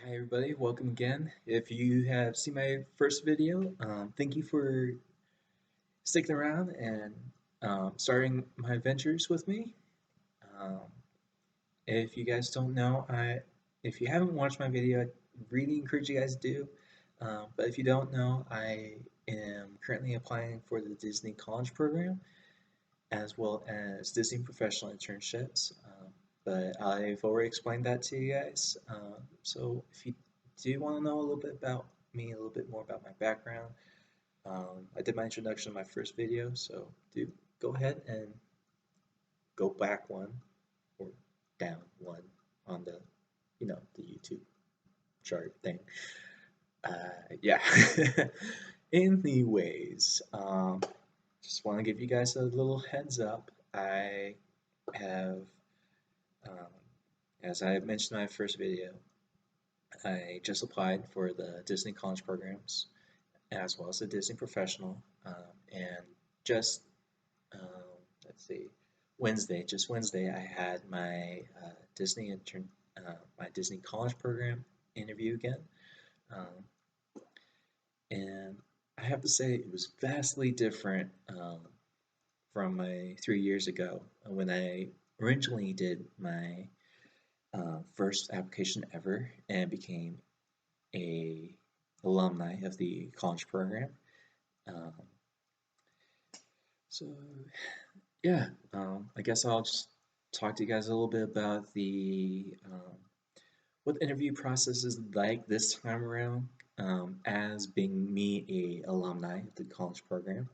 Hi everybody, welcome again. If you have seen my first video, thank you for sticking around and starting my ventures with me. Um, if you guys don't know, if you haven't watched my video, I really encourage you guys to do. But if you don't know, I am currently applying for the Disney College Program as well as Disney Professional Internships. But I've already explained that to you guys. So if you do want to know a little bit about me, a little bit more about my background, I did my introduction in my first video, so do go ahead and go back one or down one on the YouTube chart thing. Yeah. Anyways, just want to give you guys a little heads up. I have, um, as I mentioned in my first video, I just applied for the Disney College programs as well as the Disney Professional, and just let's see, just Wednesday, I had my my Disney College program interview again, um, and I have to say it was vastly different from my 3 years ago when I originally did my first application ever and became a alumni of the college program. Um, so yeah, I guess I'll just talk to you guys a little bit about the what the interview process is like this time around, as being me a alumni of the college program,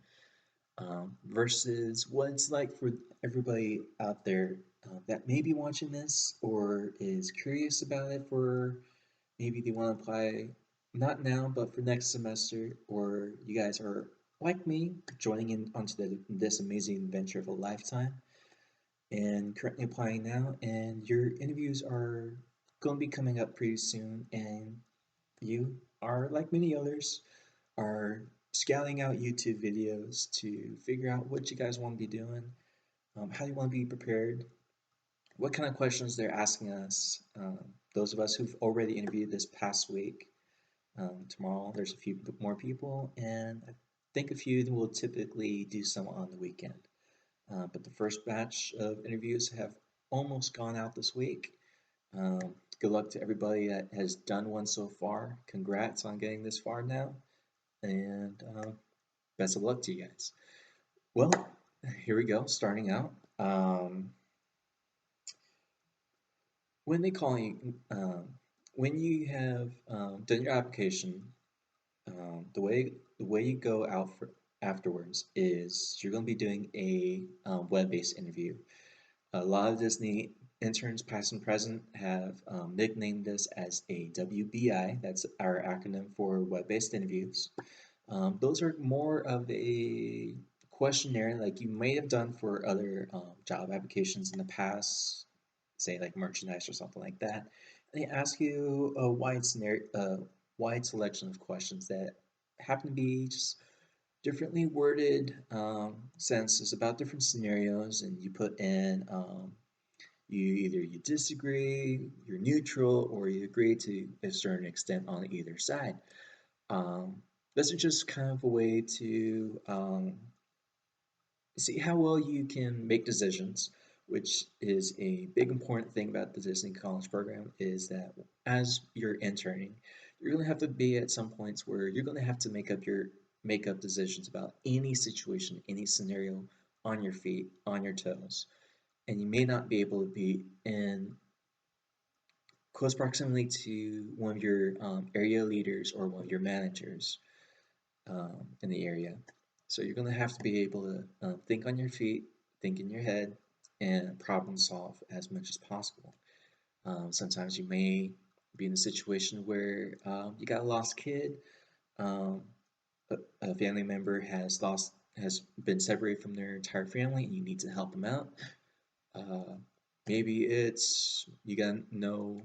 versus what it's like for everybody out there that may be watching this or is curious about it for maybe they want to apply not now but for next semester, or you guys are like me joining in onto this amazing adventure of a lifetime and currently applying now, and your interviews are going to be coming up pretty soon, and you are like many others are scouting out YouTube videos to figure out what you guys want to be doing, how you want to be prepared, what kind of questions they're asking us. Those of us who've already interviewed this past week, tomorrow there's a few more people, and I think a few will typically do some on the weekend. But the first batch of interviews have almost gone out this week. Good luck to everybody that has done one so far. Congrats on getting this far now, and best of luck to you guys. Well, here we go, starting out. When they call you, when you have done your application, the way you go out for afterwards is you're going to be doing a web-based interview. A lot of Disney interns, past and present, have nicknamed this as a WBI. That's our acronym for web-based interviews. Those are more of a questionnaire like you may have done for other job applications in the past, say like merchandise or something like that. And they ask you a wide selection of questions that happen to be just differently worded sentences about different scenarios, and you put in you disagree, you're neutral, or you agree to a certain extent on either side. This is just kind of a way to see how well you can make decisions, which is a big important thing about the Disney College program, is that as you're interning, you're going to have to be at some points where you're going to have to make up decisions about any situation, any scenario on your feet, on your toes. And you may not be able to be in close proximity to one of your area leaders or one of your managers in the area. So you're going to have to be able to think on your feet, think in your head, and problem solve as much as possible. Sometimes you may be in a situation where you got a lost kid, um, a family member has been separated from their entire family, and you need to help them out. Uh, Maybe it's you gotta know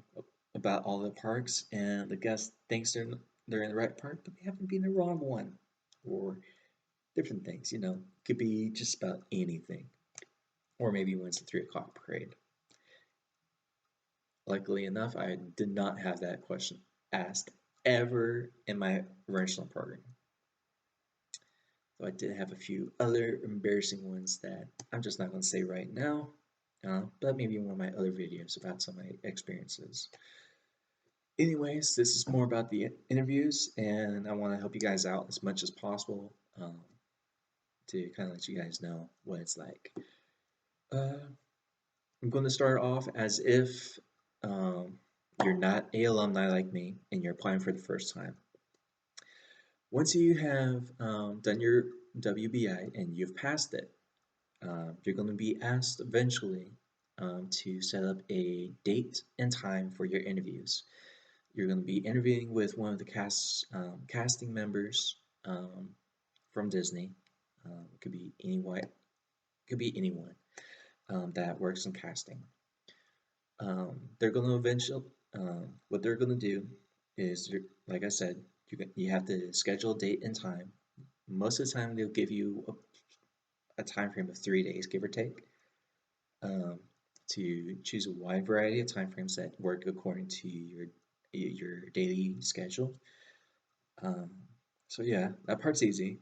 about all the parks, and the guest thinks they're in the right park, but they happen to be in the wrong one, or different things. Could be just about anything. Or maybe when it's the 3 o'clock parade. Luckily enough, I did not have that question. asked ever in my original program. So I did have a few other embarrassing ones that I'm just not going to say right now, but maybe in one of my other videos about some of my experiences. Anyways, this is more about the interviews, and I want to help you guys out as much as possible to kind of let you guys know what it's like. Uh, I'm going to start off as if um, you're not a alumni like me and you're applying for the first time. Once you have done your WBI and you've passed it, you're going to be asked eventually to set up a date and time for your interviews. You're going to be interviewing with one of the casting members um, from Disney. It could be anyone that works in casting. They're going to eventually, what they're going to do is, like I said, you have to schedule a date and time. Most of the time, they'll give you a time frame of 3 days, give or take, um, to choose a wide variety of time frames that work according to your daily schedule. Um, so yeah, that part's easy.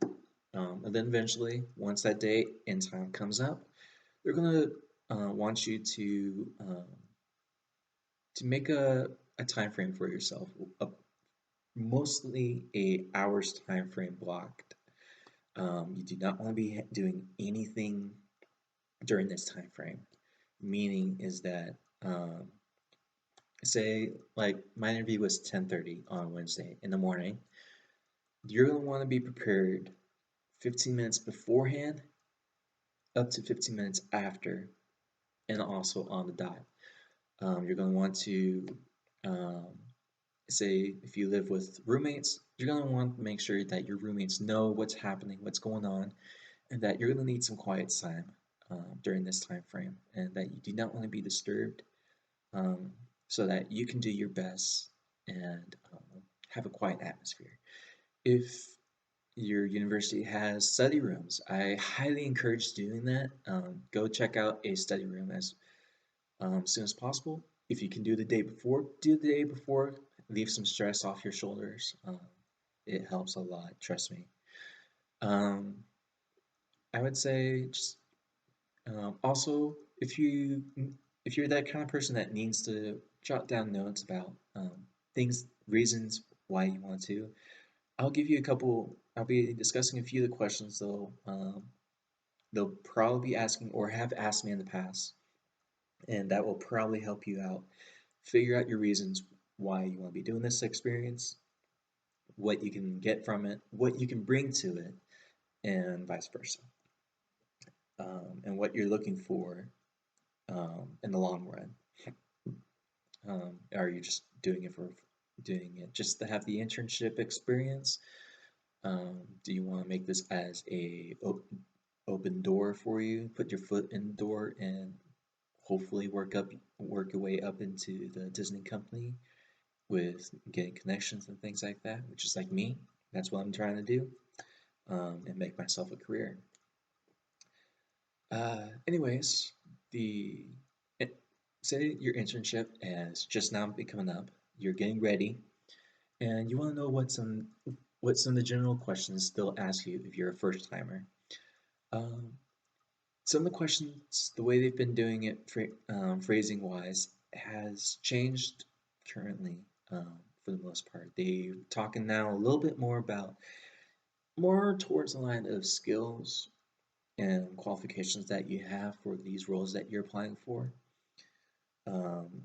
And then eventually, once that date and time comes up, they're gonna want you to make a time frame for yourself, a, mostly a hour's time frame blocked. You do not want to be doing anything during this time frame. Meaning is that say like my interview was 10:30 on Wednesday in the morning. You're gonna want to be prepared 15 minutes beforehand, up to 15 minutes after, and also on the dot. You're gonna want to um, say if you live with roommates, you're gonna want to make sure that your roommates know what's happening, what's going on, and that you're gonna need some quiet time during this time frame, and that you do not want to be disturbed, um, so that you can do your best and have a quiet atmosphere. If your university has study rooms, I highly encourage doing that. Go check out a study room as soon as possible. If you can do the day before, do the day before. Leave some stress off your shoulders. It helps a lot, trust me. Um, I would say just also if you're that kind of person that needs to jot down notes about things, reasons why you want to, I'll give you a couple. I'll be discussing a few of the questions they'll probably be asking or have asked me in the past, and that will probably help you out figure out your reasons why you want to be doing this experience, what you can get from it, what you can bring to it, and vice versa, and what you're looking for in the long run. Are you just doing it just to have the internship experience? Do you want to make this as a open door for you? Put your foot in the door and hopefully work your way up into the Disney company with getting connections and things like that, which is like me. That's what I'm trying to do, and make myself a career. Anyways, the it, say your internship has just now been coming up. You're getting ready, and you want to know what some of the general questions they'll ask you if you're a first timer. Um, some of the questions, the way they've been doing it, phrasing wise, has changed currently. For the most part, they're talking now a little bit more about more towards the line of skills and qualifications that you have for these roles that you're applying for, um,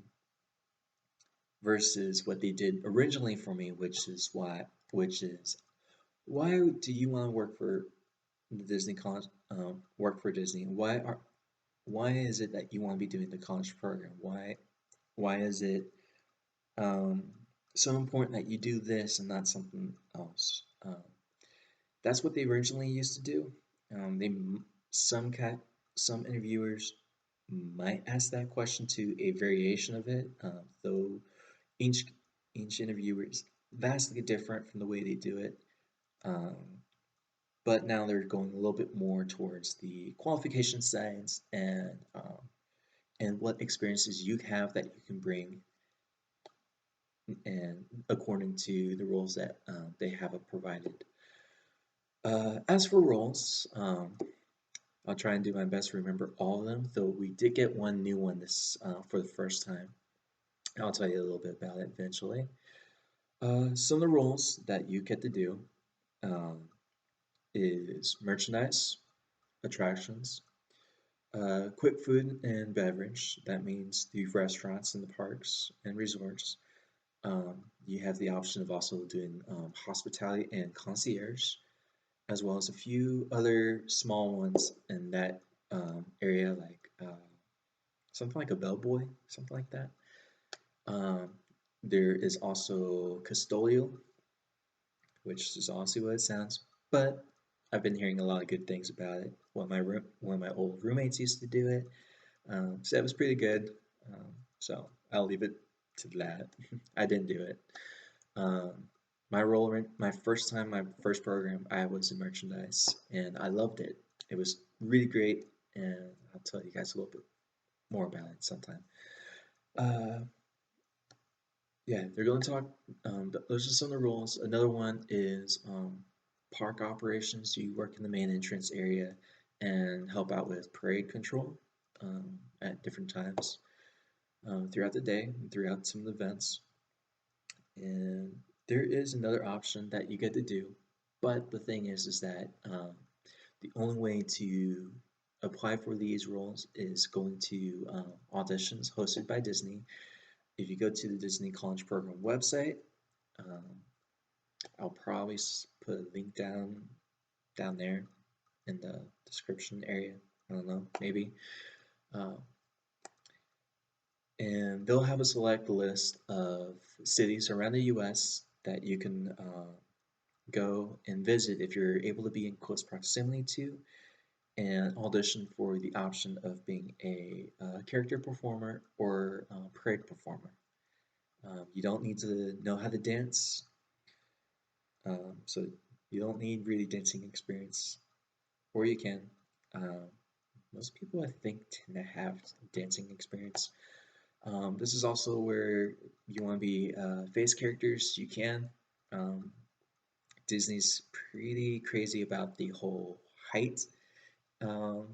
versus what they did originally for me, which is why do you want to work for the Disney college, work for Disney? Why is it that you want to be doing the college program? Why is it um, so important that you do this and not something else? That's what they originally used to do. They some cat some interviewers might ask that question to a variation of it, though each each interviewer is vastly different from the way they do it. Um, but now they're going a little bit more towards the qualification sides and what experiences you have that you can bring and according to the rules that they have provided. As for roles, I'll try and do my best to remember all of them, though we did get one new one this for the first time. I'll tell you a little bit about it eventually. Some of the roles that you get to do um, is merchandise, attractions, quick food and beverage. That means the restaurants in the parks and resorts. You have the option of also doing hospitality and concierge, as well as a few other small ones in that area, like something like a bellboy, something like that. Um, there is also custodial, which is honestly what it sounds, but I've been hearing a lot of good things about it. One of my old roommates used to do it, so it was pretty good. So I'll leave it to that. I didn't do it. Um, my first time, my first program, I was in merchandise, and I loved it. It was really great, and I'll tell you guys a little bit more about it sometime. Uh, yeah, they're going to talk. Those are some of the rules. Another one is park operations. You work in the main entrance area and help out with parade control at different times throughout the day and throughout some of the events. And there is another option that you get to do, but the thing is that the only way to apply for these roles is going to auditions hosted by Disney. If you go to the Disney College Program website, um, I'll probably put a link down there in the description area. I don't know, maybe. Uh, and they'll have a select list of cities around the U.S. that you can go and visit if you're able to be in close proximity to, and audition for the option of being a character performer or parade performer. You don't need to know how to dance, so you don't need really dancing experience, or you can. Um, Most people, I think, tend to have dancing experience. This is also where you want to be face characters. You can. Um, Disney's pretty crazy about the whole height um,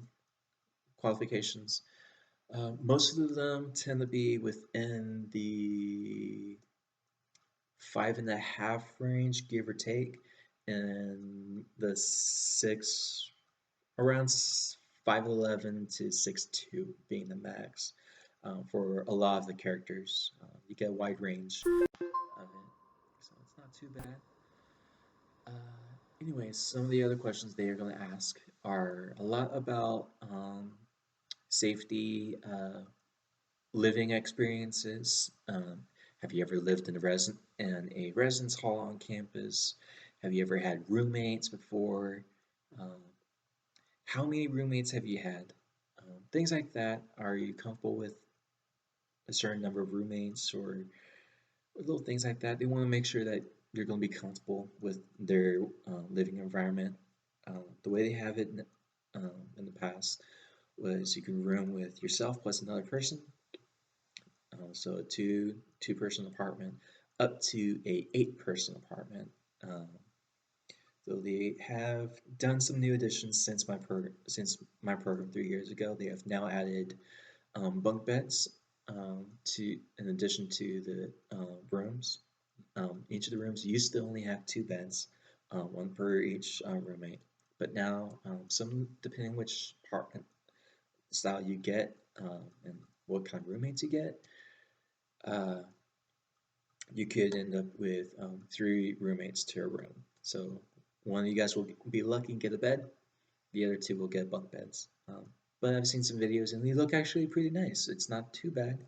qualifications. Most of them tend to be within the 5.5 range, give or take, and the six around 5'11" to 6'2" being the max for a lot of the characters. You get a wide range of it, so it's not too bad. Uh, Anyways, some of the other questions they are going to ask are a lot about safety, living experiences. Have you ever lived in a residence hall on campus? Have you ever had roommates before? Um, how many roommates have you had? Things like that. Are you comfortable with a certain number of roommates or little things like that? They want to make sure that you're going to be comfortable with their living environment. The way they have it in the past was you can room with yourself plus another person, so a two-person apartment, up to a 8-person apartment. Um, so they have done some new additions since my program 3 years ago. They have now added bunk beds to in addition to the rooms. Each of the rooms used to only have 2 beds, one per each roommate. But now, some depending which apartment style you get and what kind of roommates you get, uh, you could end up with 3 roommates to a room. So one of you guys will be lucky and get a bed. The other 2 will get bunk beds. But I've seen some videos and they look actually pretty nice. It's not too bad.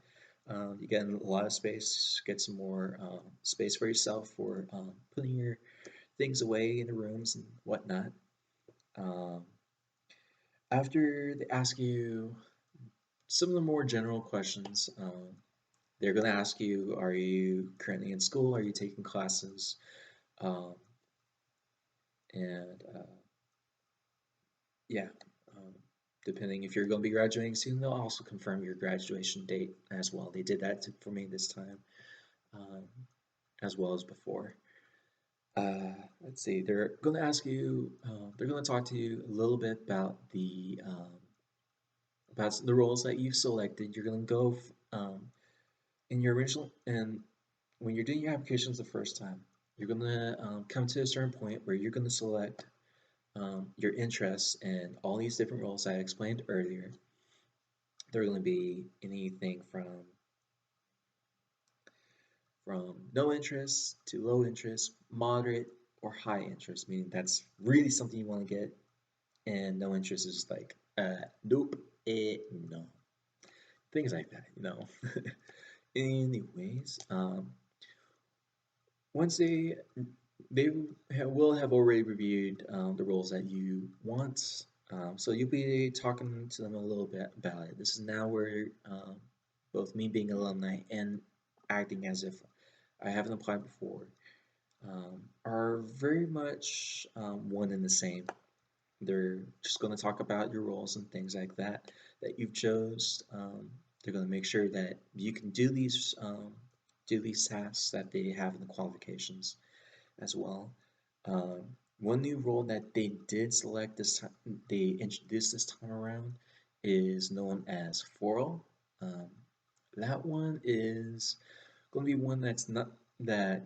You get a lot of space, get some more space for yourself for putting your things away in the rooms and whatnot. Um, After they ask you some of the more general questions, they're going to ask you, are you currently in school? Are you taking classes? Um, and yeah, um, depending if you're going to be graduating soon, they'll also confirm your graduation date as well. They did that for me this time. Um, as well as before. Let's see. They're going to ask you. They're going to talk to you a little bit about the roles that you've selected. You're going to go in your original and when you're doing your applications the first time. You're going to come to a certain point where you're going to select your interests in all these different roles I explained earlier. They're going to be anything from no interest to low interest, moderate, or high interest, meaning that's really something you want to get, and no interest is like, nope, no, things like that, you know. Anyways, once they will have already reviewed the roles that you want, so you'll be talking to them a little bit about it. This is now where both me being alumni and acting as if I haven't applied before are very much one and the same. They're just going to talk about your roles and things like that you've chose. They're going to make sure that you can do these tasks that they have in the qualifications as well. Um, One new role that they did select this time, they introduced this time around, is known as foral. Um, that one is going to be one that's not that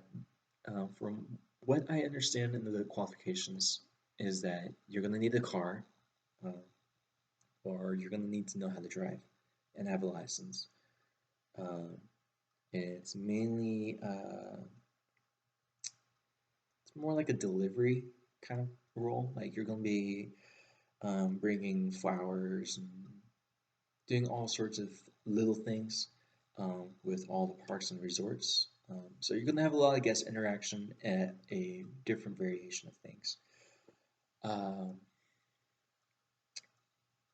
from what I understand in the qualifications is that you're going to need a car, uh, or you're going to need to know how to drive and have a license. Um, it's mainly it's more like a delivery kind of role. Like you're going to be bringing flowers and doing all sorts of little things with all the parks and resorts. So you're going to have a lot of guest interaction at a different variation of things. Um,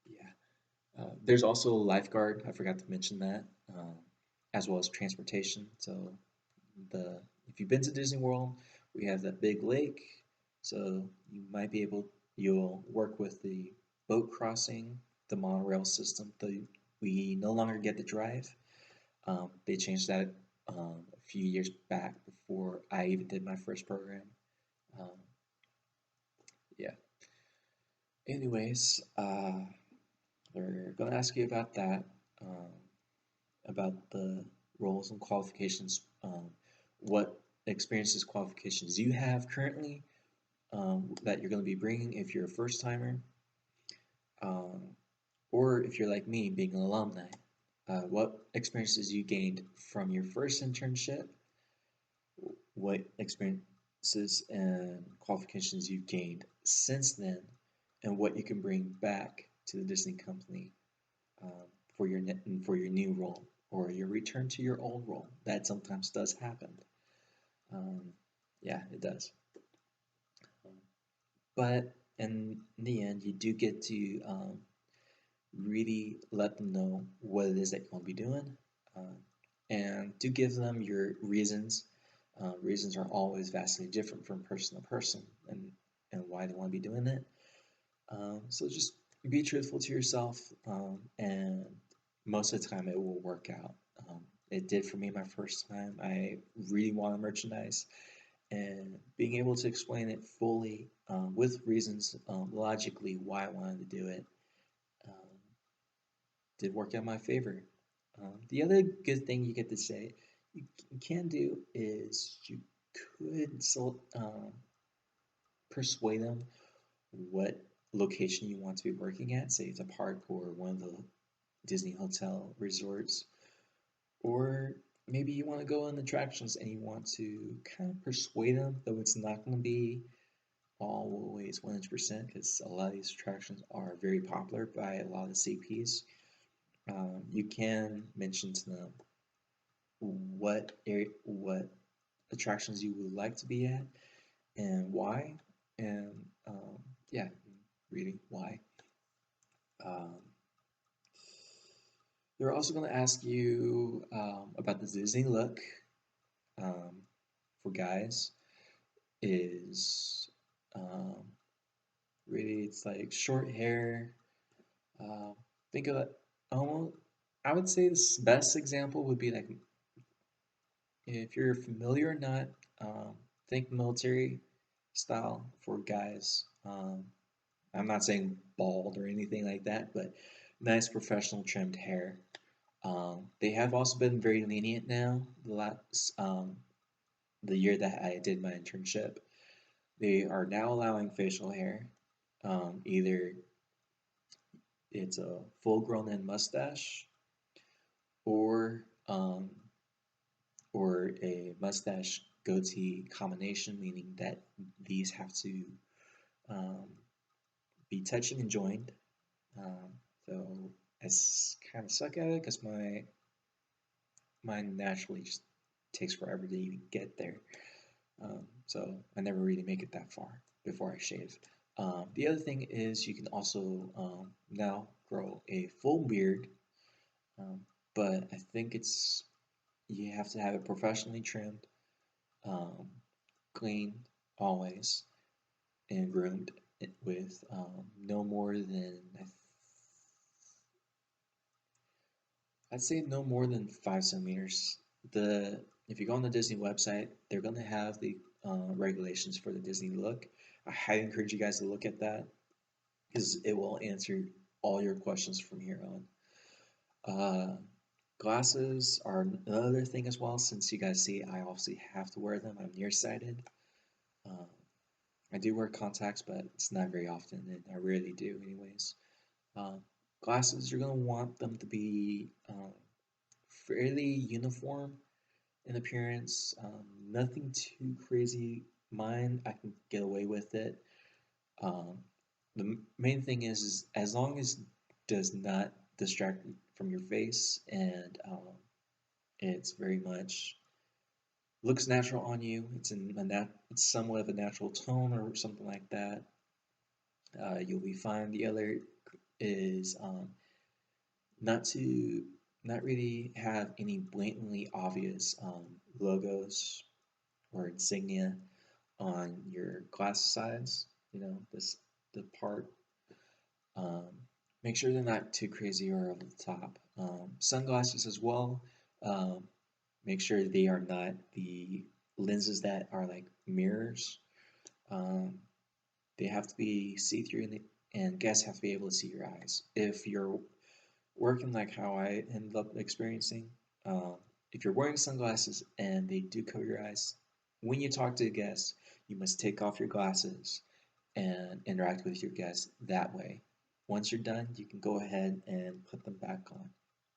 yeah. There's also a lifeguard. I forgot to mention that, as well as transportation. So the if you've been to Disney World, we have that big lake. So you'll work with the boat crossing, the monorail system. We no longer get to drive. They changed that a few years back before I even did my first program. Um, yeah. Anyways, they're going to ask you about that. Um, about the roles and qualifications, what experiences, qualifications you have currently that you're going to be bringing if you're a first timer, um, or if you're like me, being an alumni, what experiences you gained from your first internship, what experiences and qualifications you've gained since then, and what you can bring back to the Disney company um, for your new role or your return to your old role. That sometimes does happen. Um, yeah, it does. Um, but in the end, you do get to really let them know what it is that you want to be doing, um, and do give them your reasons. Reasons are always vastly different from person to person, and why they want to be doing it. So just be truthful to yourself, and most of the time it will work out. It did for me my first time. I really wanted merchandise, and being able to explain it fully with reasons logically why I wanted to do it um, did work out in my favor. The other good thing you get to say you can do is you could persuade them what location you want to be working at, say it's a park or one of the Disney hotel resorts, or maybe you want to go on attractions and you want to kind of persuade them, though it's not going to be always 100% because a lot of these attractions are very popular by a lot of CPs. You can mention to them what attractions you would like to be at and why, and yeah, really why. Um, they're also going to ask you about the Disney look um, for guys. Is um, really it's like short hair. Um, think of it almost. I would say the best example would be like if you're familiar or not, think military style for guys. I'm not saying bald or anything like that, but nice professional trimmed hair. They have also been very lenient now. The year that I did my internship, they are now allowing facial hair. Either it's a full grown in mustache or um, or a mustache goatee combination, meaning that these have to um, be touching and joined. Um, so I kind of suck at it because mine naturally just takes forever to even get there. So I never really make it that far before I shave. The other thing is you can also now grow a full beard, um, but I think it's you have to have it professionally trimmed, um, clean always, and groomed with no more than I'd say no more than 5 centimeters. The If you go on the Disney website, they're going to have the regulations for the Disney look. I highly encourage you guys to look at that because it will answer all your questions from here on. Glasses are another thing as well. Since you guys see, I obviously have to wear them. I'm nearsighted. Uh, I do wear contacts, but it's not very often, and I rarely do, anyways. Uh, Glasses, you're going to want them to be fairly uniform in appearance. Nothing too crazy. Mine, I can get away with it. Um, the main thing is as long as it does not distract from your face and it's very much looks natural on you. It's somewhat of a natural tone or something like that. You'll be fine. The other is not to not really have any blatantly obvious logos or insignia on your glass sides. You know, the part. Um, Make sure they're not too crazy or over the top. Sunglasses as well. Um, Make sure they are not the lenses that are like mirrors. Um, they have to be see through, and guests have to be able to see your eyes. If you're working like how I ended up experiencing, um, if you're wearing sunglasses and they do cover your eyes, when you talk to a guest, you must take off your glasses and interact with your guests that way. Once you're done, you can go ahead and put them back on.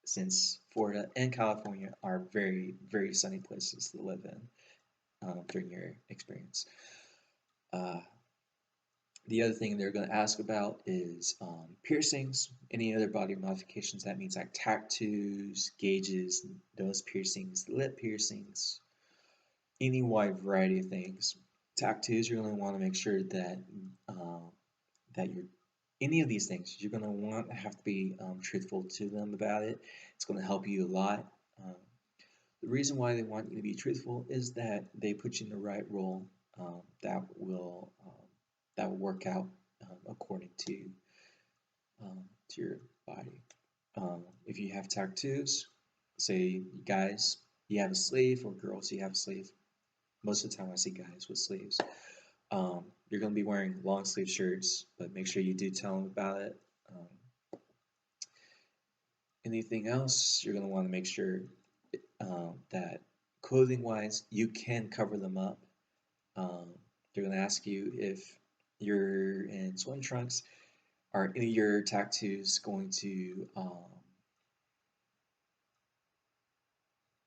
Since Florida and California are very, very sunny places to live in during your experience. Uh, the other thing they're going to ask about is piercings, any other body modifications. That means like tattoos, gauges, nose piercings, lip piercings, any wide variety of things. Tattoos, you're going to want to make sure that that you're any of these things, you're going to want to have to be truthful to them about it. It's going to help you a lot. Um, the reason why they want you to be truthful is that they put you in the right role that will work out according to your body. If you have tattoos, say guys, you have a sleeve, or girls, you have a sleeve. Most of the time, I see guys with sleeves. You're going to be wearing long sleeve shirts, but make sure you do tell them about it. Anything else, you're going to want to make sure that clothing wise, you can cover them up. Um, they're going to ask you if you're in swim trunks, are any of your tattoos going to,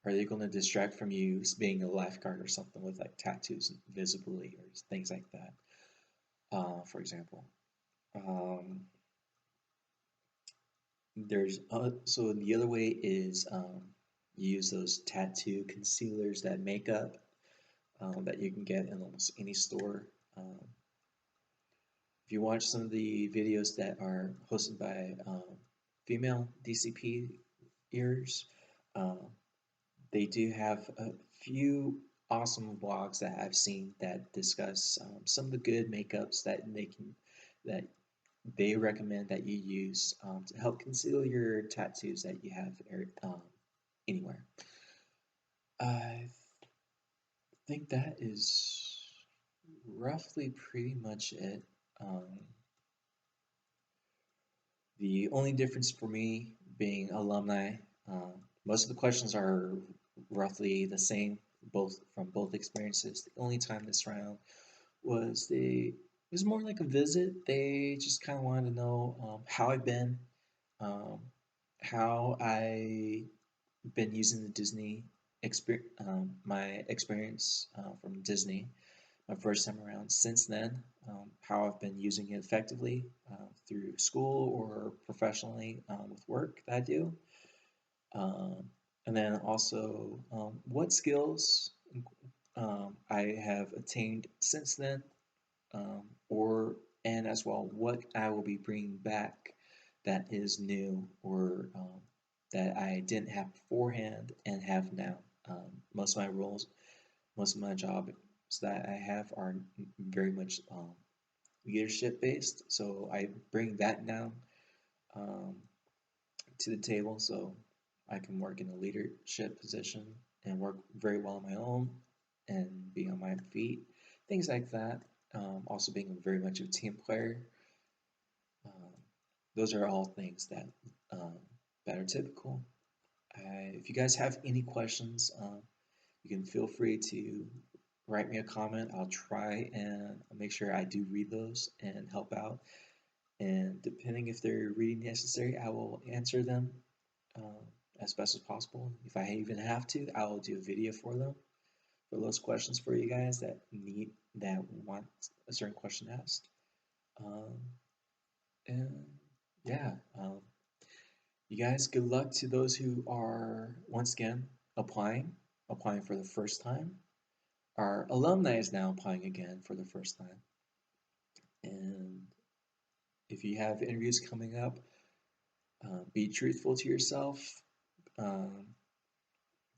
are they going to distract from you being a lifeguard or something with like tattoos visibly or things like that, for example. Um, so the other way is you use those tattoo concealers that make up that you can get in almost any store. If you watch some of the videos that are hosted by female DCP ears, uh, they do have a few awesome vlogs that I've seen that discuss some of the good makeups that they recommend that you use to help conceal your tattoos that you have anywhere. I think that is roughly pretty much it. Um, the only difference for me being alumni, most of the questions are roughly the same, both from both experiences. The only time this round was it was more like a visit. They just kind of wanted to know how I've been, um, how I been using the Disney my experience from Disney my first time around. Since then, how I've been using it effectively through school or professionally with work that I do, um, and then also what skills I have attained since then, or and as well what I will be bringing back that is new or that I didn't have beforehand and have now. Most of my roles, most of my jobs that I have are very much leadership based, so I bring that now um, to the table, so I can work in a leadership position and work very well on my own and be on my feet, things like that. Also, being very much a team player. Um, those are all things um, that are typical. If you guys have any questions, you can feel free to write me a comment. I'll try and make sure I do read those and help out. And depending if they're reading necessary, I will answer them um, as best as possible. If I even have to, I will do a video for them for those questions for you guys that want a certain question asked. Um, and yeah, you guys, good luck to those who are once again applying for the first time. Our alumni is now applying again for the first time. And if you have interviews coming up, be truthful to yourself, um,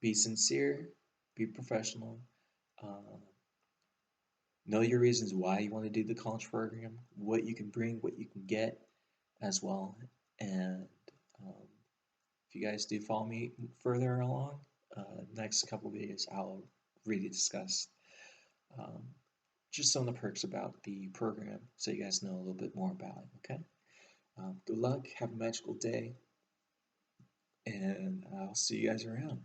be sincere, be professional, uh, know your reasons why you want to do the college program, what you can bring, what you can get as well. And um, if you guys do follow me further along, next couple videos I'll really discuss um, just some of the perks about the program so you guys know a little bit more about it, okay? Good luck, have a magical day, and I'll see you guys around.